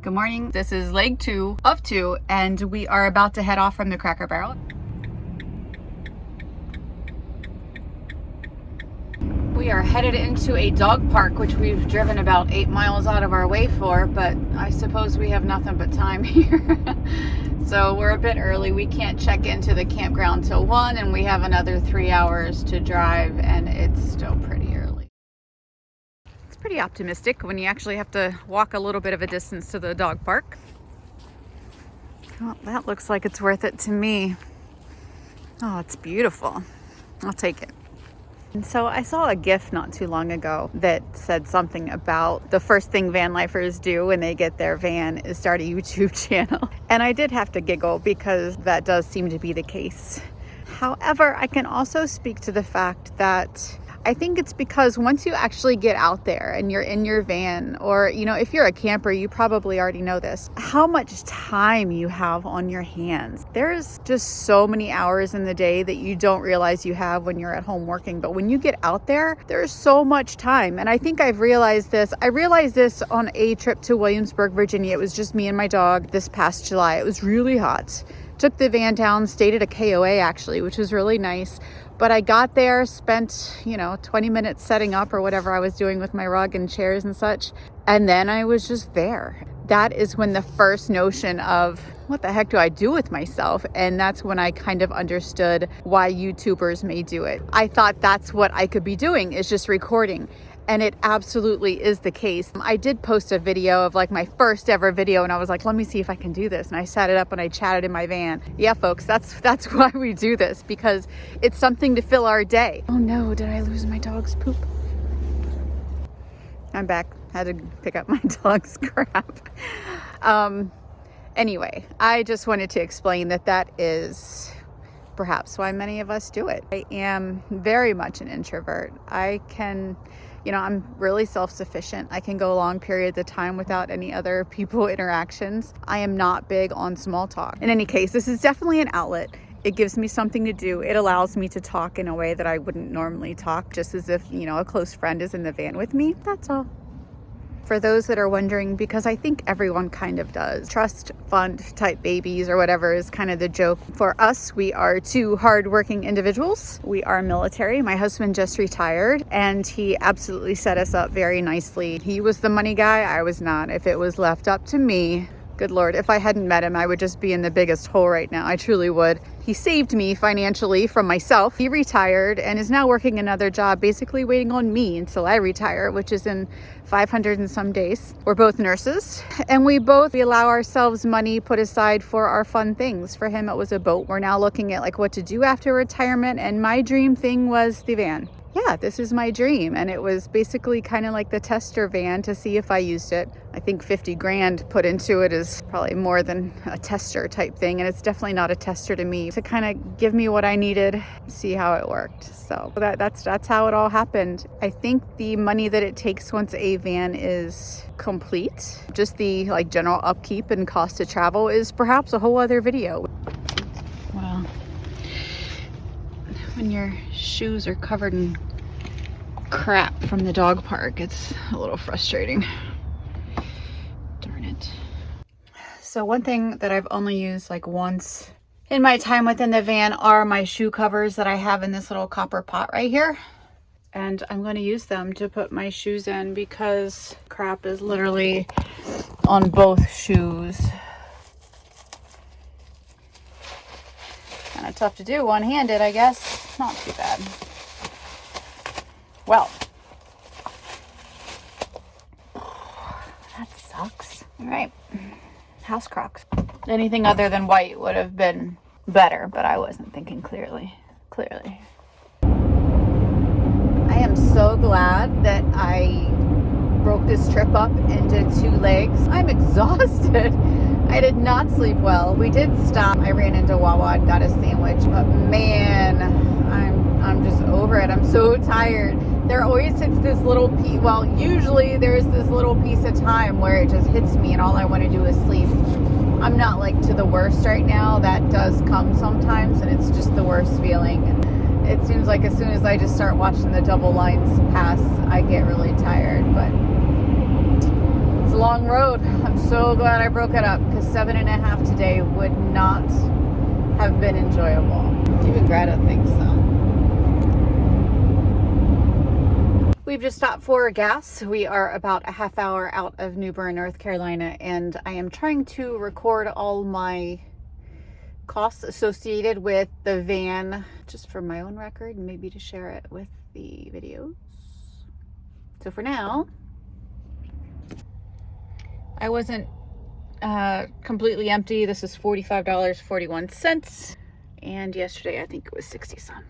Good morning. This is leg 2 of 2, and we are about to head off from the Cracker Barrel. We are headed into a dog park, which we've driven about 8 miles out of our way for, but I suppose we have nothing but time here. So we're a bit early. We can't check into the campground till 1, and we have another 3 hours to drive, and it's still pretty early. It's pretty optimistic when you actually have to walk a little bit of a distance to the dog park. Well, that looks like it's worth it to me. Oh, it's beautiful. I'll take it. And so I saw a GIF not too long ago that said something about the first thing van lifers do when they get their van is start a YouTube channel. And I did have to giggle because that does seem to be the case. However, I can also speak to the fact that I think it's because once you actually get out there and you're in your van, or, you know, if you're a camper, you probably already know this, how much time you have on your hands. There's just so many hours in the day that you don't realize you have when you're at home working. But when you get out there, there's so much time. And I think I've realized this. I realized this on a trip to Williamsburg, Virginia. It was just me and my dog this past July. It was really hot. Took the van down, stayed at a KOA actually, which was really nice. But I got there, spent, 20 minutes setting up or whatever I was doing with my rug and chairs and such. And then I was just there. That is when the first notion of what the heck do I do with myself? And that's when I kind of understood why YouTubers may do it. I thought that's what I could be doing, is just recording. And it absolutely is the case. I did post a video of like my first ever video, and I was like, let me see if I can do this. And I set it up and I chatted in my van. Yeah, folks, that's why we do this, because it's something to fill our day. Oh no, did I lose my dog's poop? I'm back. Had to pick up my dog's crap. Anyway, I just wanted to explain that is perhaps why many of us do it. I am very much an introvert. I'm really self-sufficient. I can go long periods of time without any other people interactions. I am not big on small talk. In any case, this is definitely an outlet. It gives me something to do. It allows me to talk in a way that I wouldn't normally talk, just as if, a close friend is in the van with me. That's all. For those that are wondering, because I think everyone kind of does, trust fund type babies or whatever is kind of the joke. For us, we are 2 hardworking individuals. We are military. My husband just retired, and he absolutely set us up very nicely. He was the money guy. I was not. If it was left up to me, good Lord, if I hadn't met him, I would just be in the biggest hole right now. I truly would. He saved me financially from myself. He retired and is now working another job, basically waiting on me until I retire, which is in 500 and some days. We're both nurses, and we allow ourselves money put aside for our fun things. For him, it was a boat. We're now looking at like what to do after retirement, and my dream thing was the van. Yeah, this is my dream. And it was basically kind of like the tester van to see if I used it. I think 50 grand put into it is probably more than a tester type thing. And it's definitely not a tester to me, to kind of give me what I needed, see how it worked. So that's how it all happened. I think the money that it takes once a van is complete, just the like general upkeep and cost to travel, is perhaps a whole other video. Wow. When your shoes are covered in crap from the dog park, it's a little frustrating. Darn it. So one thing that I've only used like once in my time within the van are my shoe covers that I have in this little copper pot right here. And I'm going to use them to put my shoes in because crap is literally on both shoes. Kind of tough to do one-handed, I guess. Not too bad. Well, that sucks. All right, house Crocs. Anything other than white would have been better, but I wasn't thinking clearly. I am so glad that I broke this trip up into 2 legs. I'm exhausted. I did not sleep well. We did stop. I ran into Wawa and got a sandwich, but man, I'm just over it. I'm so tired. There always hits this little piece. Well, usually there's this little piece of time where it just hits me and all I want to do is sleep. I'm not like to the worst right now. That does come sometimes, and it's just the worst feeling. It seems like as soon as I just start watching the double lines pass, I get really tired, but it's a long road. I'm so glad I broke it up because 7.5 today would not have been enjoyable. Even Greta thinks so. We've just stopped for gas. We are about a half hour out of New Bern, North Carolina, and I am trying to record all my costs associated with the van just for my own record and maybe to share it with the videos. So for now, I wasn't completely empty. This is $45.41, and yesterday I think it was 60 some.